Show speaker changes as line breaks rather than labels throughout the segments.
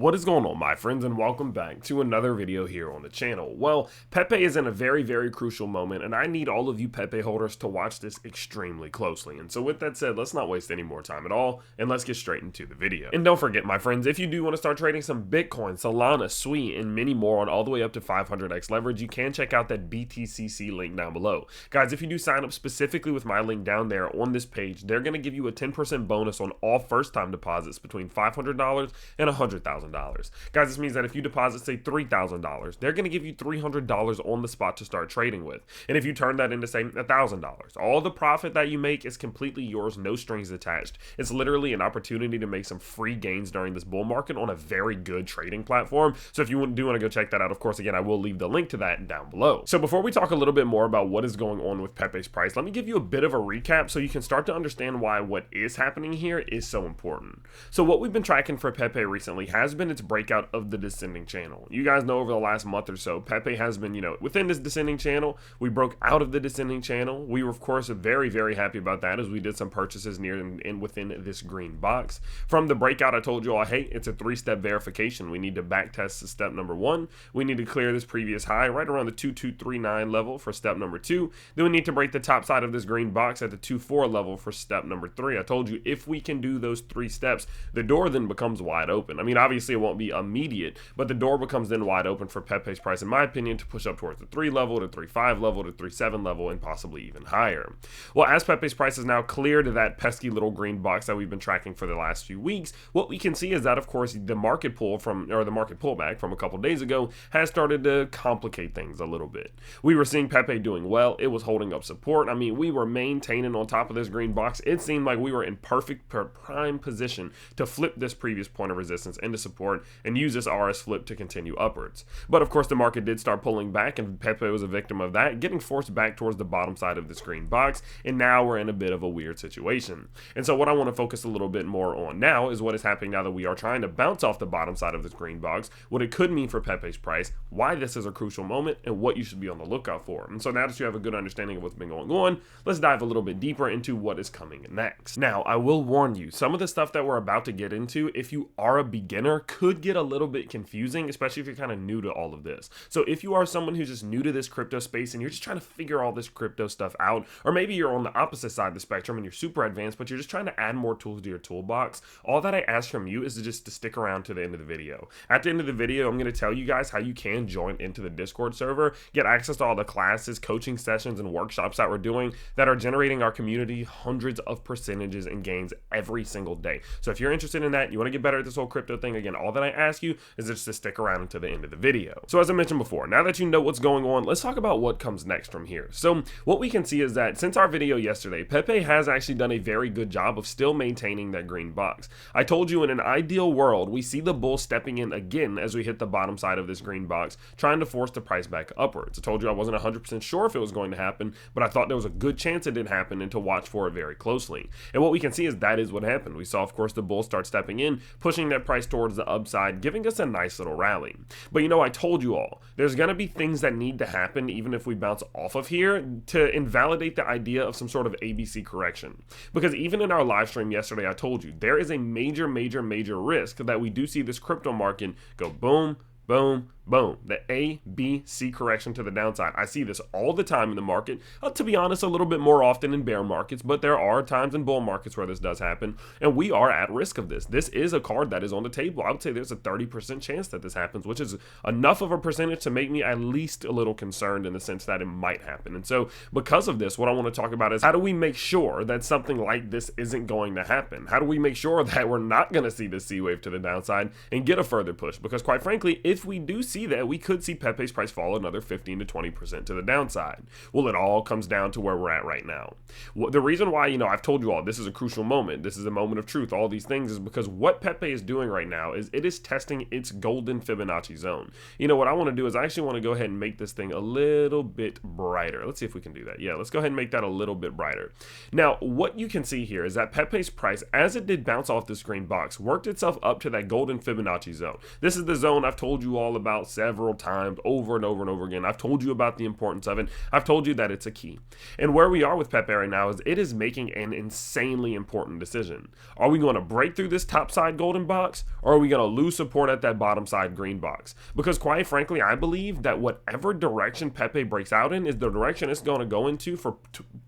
What is going on, my friends, and welcome back to another video here on the channel. Well, Pepe is in a very crucial moment, and I need all of you Pepe holders to watch this extremely closely. And so with that said, let's not waste any more time at all, and let's get straight into the video. And don't forget, my friends, if you do want to start trading some Bitcoin, Solana, Sui, and many more on all the way up to 500x leverage, you can check out that BTCC link down below. Guys, if you do sign up specifically with my link down there on this page, they're going to give you a 10% bonus on all first-time deposits between $500 and $100,000. Guys, this means that if you deposit, say, $3,000, they're going to give you $300 on the spot to start trading with. And if you turn that into, say, $1,000, all the profit that you make is completely yours, no strings attached. It's literally an opportunity to make some free gains during this bull market on a very good trading platform. So if you do want to go check that out, of course, again, I will leave the link to that down below. So before we talk a little bit more about what is going on with Pepe's price, let me give you a bit of a recap so you can start to understand why what is happening here is so important. So what we've been tracking for Pepe recently has been its breakout of the descending channel. You guys know over the last month or so, Pepe has been, within this descending channel. We broke out of the descending channel. We were, of course, very happy about that as we did some purchases near and within this green box. From the breakout, I told you all, hey, it's a three-step verification. We need to back test step number one. We need to clear this previous high right around the 2239 level for step number two. Then we need to break the top side of this green box at the 24 level for step number three. I told you if we can do those three steps, the door then becomes wide open. I mean, obviously it won't be immediate, but the door becomes then wide open for Pepe's price, in my opinion, to push up towards the 3 level, to 3.5 level, to 3.7 level, and possibly even higher. Well, as Pepe's price is now clear to that pesky little green box that we've been tracking for the last few weeks, what we can see is that, of course, the market pullback from a couple days ago has started to complicate things a little bit. We were seeing Pepe doing well. It was holding up support. I mean, we were maintaining on top of this green box. It seemed like we were in perfect prime position to flip this previous point of resistance into support and use this RS flip to continue upwards. But of course, the market did start pulling back, and Pepe was a victim of that, getting forced back towards the bottom side of this green box, and now we're in a bit of a weird situation. And so what I want to focus a little bit more on now is what is happening now that we are trying to bounce off the bottom side of this green box, what it could mean for Pepe's price, why this is a crucial moment, and what you should be on the lookout for. And so now that you have a good understanding of what's been going on, let's dive a little bit deeper into what is coming next. Now, I will warn you, some of the stuff that we're about to get into, if you are a beginner, could get a little bit confusing, especially if you're kind of new to all of this. So if you are someone who's just new to this crypto space and you're just trying to figure all this crypto stuff out, or maybe you're on the opposite side of the spectrum and you're super advanced, but you're just trying to add more tools to your toolbox, all that I ask from you is to stick around to the end of the video. At the end of the video, I'm going to tell you guys how you can join into the Discord server, get access to all the classes, coaching sessions, and workshops that we're doing that are generating our community hundreds of percentages and gains every single day. So if you're interested in that, you want to get better at this whole crypto thing, again, all that I ask you is just to stick around until the end of the video. So as I mentioned before, now that you know what's going on, let's talk about what comes next from here. So what we can see is that since our video yesterday, Pepe has actually done a very good job of still maintaining that green box. I told you in an ideal world, we see the bull stepping in again as we hit the bottom side of this green box, trying to force the price back upwards. I told you I wasn't 100% sure if it was going to happen, but I thought there was a good chance it did happen and to watch for it very closely. And what we can see is that is what happened. We saw, of course, the bull start stepping in, pushing that price towards the upside, giving us a nice little rally. But I told you all, there's going to be things that need to happen even if we bounce off of here to invalidate the idea of some sort of ABC correction. Because even in our live stream yesterday, I told you there is a major risk that we do see this crypto market go boom, boom, boom, the A, B, C correction to the downside. I see this all the time in the market, to be honest, a little bit more often in bear markets, but there are times in bull markets where this does happen, and we are at risk of this. This is a card that is on the table. I would say there's a 30% chance that this happens, which is enough of a percentage to make me at least a little concerned in the sense that it might happen. And so because of this, what I want to talk about is how do we make sure that something like this isn't going to happen? How do we make sure that we're not going to see the C wave to the downside and get a further push? Because quite frankly, if we do see that, we could see Pepe's price fall another 15 to 20% to the downside. Well, it all comes down to where we're at right now. Well, the reason why, I've told you all, this is a crucial moment. This is a moment of truth. All these things is because what Pepe is doing right now is it is testing its golden Fibonacci zone. What I want to do is I actually want to go ahead and make this thing a little bit brighter. Let's see if we can do that. Yeah, let's go ahead and make that a little bit brighter. Now, what you can see here is that Pepe's price, as it did bounce off this green box, worked itself up to that golden Fibonacci zone. This is the zone I've told you all about out several times over and over and over again. I've told you about the importance of it. I've told you that it's a key. And where we are with Pepe right now is it is making an insanely important decision. Are we going to break through this top side golden box, or are we going to lose support at that bottom side green box? Because quite frankly, I believe that whatever direction Pepe breaks out in is the direction it's going to go into for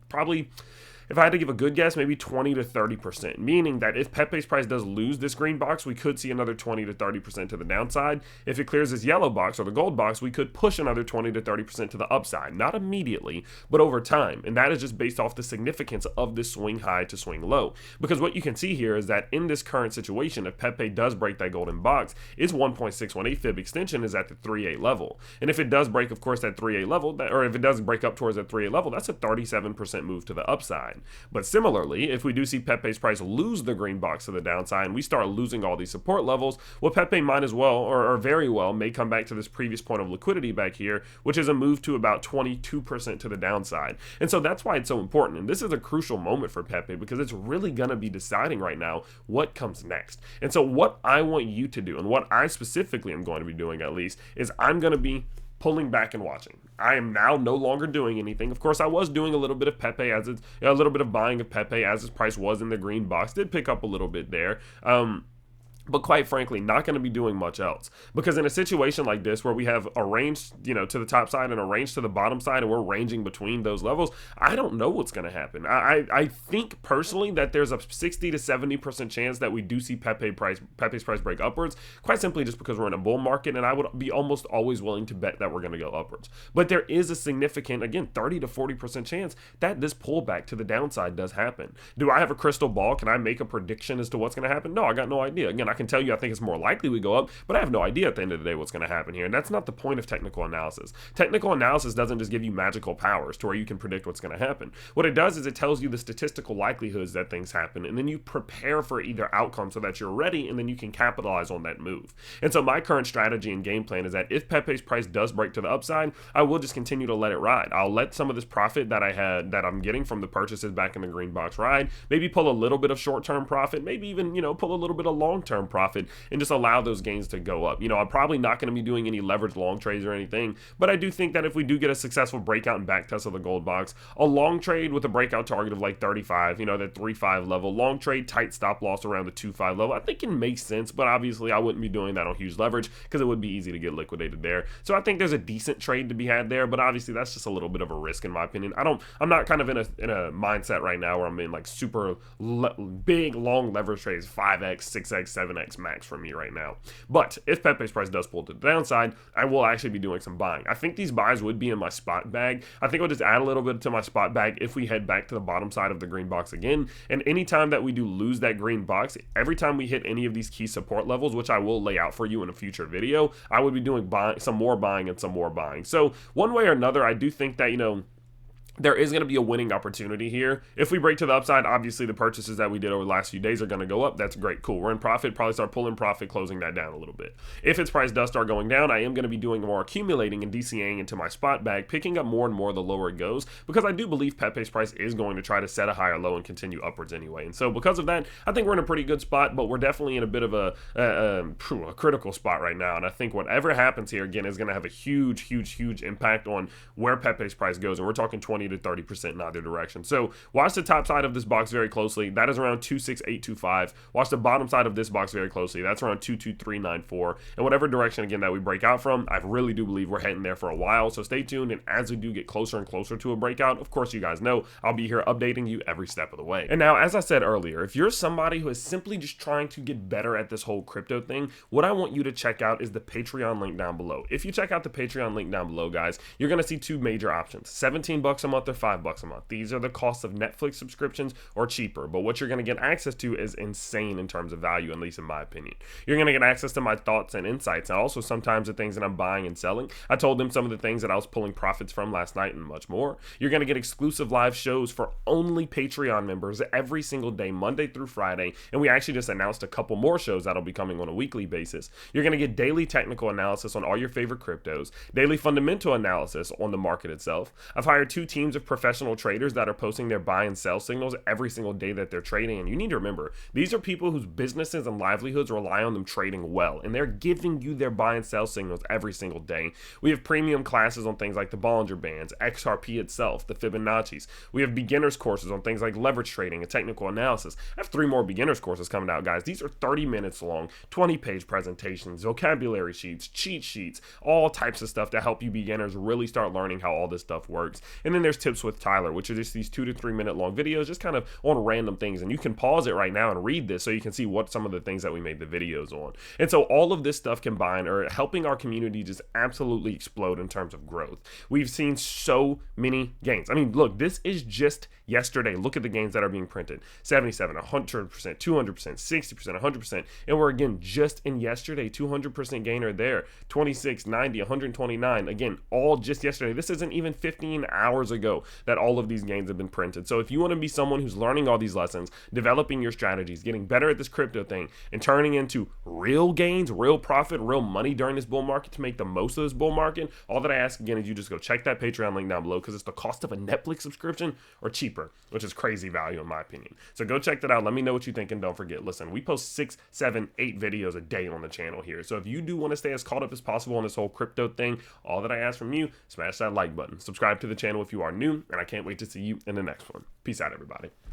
probably, if I had to give a good guess, maybe 20 to 30%, meaning that if Pepe's price does lose this green box, we could see another 20 to 30% to the downside. If it clears this yellow box or the gold box, we could push another 20 to 30% to the upside, not immediately, but over time. And that is just based off the significance of this swing high to swing low. Because what you can see here is that in this current situation, if Pepe does break that golden box, its 1.618 fib extension is at the 3.8 level. And if it does break, of course, that 3.8 level, or if it does break up towards that 3.8 level, that's a 37% move to the upside. But similarly, if we do see Pepe's price lose the green box to the downside and we start losing all these support levels, well, Pepe might as well, or very well, may come back to this previous point of liquidity back here, which is a move to about 22% to the downside. And so that's why it's so important. And this is a crucial moment for Pepe because it's really going to be deciding right now what comes next. And so what I want you to do, and what I specifically am going to be doing at least, is I'm going to be pulling back and watching. I am now no longer doing anything. Of course, I was doing a little bit of Pepe as it's a little bit of buying of Pepe as his price was in the green box. Did pick up a little bit there. But quite frankly, not going to be doing much else. Because in a situation like this where we have a range, to the top side and a range to the bottom side, and we're ranging between those levels, I don't know what's going to happen. I think personally that there's a 60 to 70% chance that we do see Pepe's price break upwards, quite simply just because we're in a bull market, and I would be almost always willing to bet that we're going to go upwards. But there is a significant, again, 30 to 40% chance that this pullback to the downside does happen. Do I have a crystal ball? Can I make a prediction as to what's going to happen? No, I got no idea. Again, I can tell you I think it's more likely we go up, but I have no idea at the end of the day what's going to happen here. And that's not the point of technical analysis. Technical analysis doesn't just give you magical powers to where you can predict what's going to happen. What it does is it tells you the statistical likelihoods that things happen, and then you prepare for either outcome so that you're ready, and then you can capitalize on that move. And so my current strategy and game plan is that if Pepe's price does break to the upside, I will just continue to let it ride. I'll let some of this profit that I'm getting from the purchases back in the green box ride, maybe pull a little bit of short-term profit, maybe even, pull a little bit of long-term profit, and just allow those gains to go up. I'm probably not going to be doing any leveraged long trades or anything, but I do think that if we do get a successful breakout and back test of the gold box, a long trade with a breakout target of like 35, that 3.5 level, long trade, tight stop loss around the 2.5 level, I think it makes sense, but obviously I wouldn't be doing that on huge leverage because it would be easy to get liquidated there. So I think there's a decent trade to be had there, but obviously that's just a little bit of a risk in my opinion. I'm not kind of in a mindset right now where I'm in like super big long leverage trades, 5x, 6x, 7x max for me right now. But if Pepe's price does pull to the downside, I will actually be doing some buying. I think these buys would be in my spot bag. I think I'll just add a little bit to my spot bag if we head back to the bottom side of the green box again. And anytime that we do lose that green box, every time we hit any of these key support levels, which I will lay out for you in a future video, I would be doing some more buying and some more buying. So one way or another, I do think that, there is going to be a winning opportunity here. If we break to the upside, obviously the purchases that we did over the last few days are going to go up. That's great. Cool. We're in profit. Probably start pulling profit, closing that down a little bit. If its price does start going down, I am going to be doing more accumulating and DCAing into my spot bag, picking up more and more the lower it goes, because I do believe Pepe's price is going to try to set a higher low and continue upwards anyway. And so because of that, I think we're in a pretty good spot, but we're definitely in a bit of a critical spot right now. And I think whatever happens here, again, is going to have a huge impact on where Pepe's price goes. And we're talking 20 to 30% in either direction. So watch the top side of this box very closely. That is around 26825. Watch the bottom side of this box very closely. That's around 22394. And whatever direction again that we break out from, I really do believe we're heading there for a while. So stay tuned. And as we do get closer and closer to a breakout, of course, you guys know I'll be here updating you every step of the way. And now, as I said earlier, if you're somebody who is simply just trying to get better at this whole crypto thing, what I want you to check out is the Patreon link down below. If you check out the Patreon link down below, guys, you're going to see two major options: $17 a month or $5 a month. These are the costs of Netflix subscriptions or cheaper, but what you're going to get access to is insane in terms of value, at least in my opinion. You're going to get access to my thoughts and insights, and also sometimes the things that I'm buying and selling. I told them some of the things that I was pulling profits from last night and much more. You're going to get exclusive live shows for only Patreon members every single day, Monday through Friday, and we actually just announced a couple more shows that'll be coming on a weekly basis. You're going to get daily technical analysis on all your favorite cryptos, daily fundamental analysis on the market itself. I've hired 2 team teams of professional traders that are posting their buy and sell signals every single day that they're trading. And you need to remember, these are people whose businesses and livelihoods rely on them trading well, and they're giving you their buy and sell signals every single day. We have premium classes on things like the Bollinger Bands, XRP itself, the Fibonacci's. We have beginners courses on things like leverage trading and technical analysis. I have 3 more beginners courses coming out, guys. These are 30 minutes long, 20-page presentations, vocabulary sheets, cheat sheets, all types of stuff to help you beginners really start learning how all this stuff works. And then there's Tips with Tyler, which are just these 2 to 3 minute long videos, just kind of on random things. And you can pause it right now and read this so you can see what some of the things that we made the videos on. And so all of this stuff combined are helping our community just absolutely explode in terms of growth. We've seen so many gains. I mean, look, this is just yesterday. Look at the gains that are being printed. 77, 100%, 200%, 60%, 100%. And we're again just in yesterday, 200% gainer there. 26, 90, 129. Again, all just yesterday. This isn't even 15 hours ago that all of these gains have been printed. So if you want to be someone who's learning all these lessons, developing your strategies, getting better at this crypto thing, and turning into real gains, real profit, real money during this bull market to make the most of this bull market, all that I ask again is you just go check that Patreon link down below, because it's the cost of a Netflix subscription or cheaper, which is crazy value in my opinion. So go check that out. Let me know what you think, and don't forget, listen, we post 6, 7, 8 videos a day on the channel here. So if you do want to stay as caught up as possible on this whole crypto thing, all that I ask from you, smash that like button, subscribe to the channel if you are new, and I can't wait to see you in the next one. Peace out, everybody.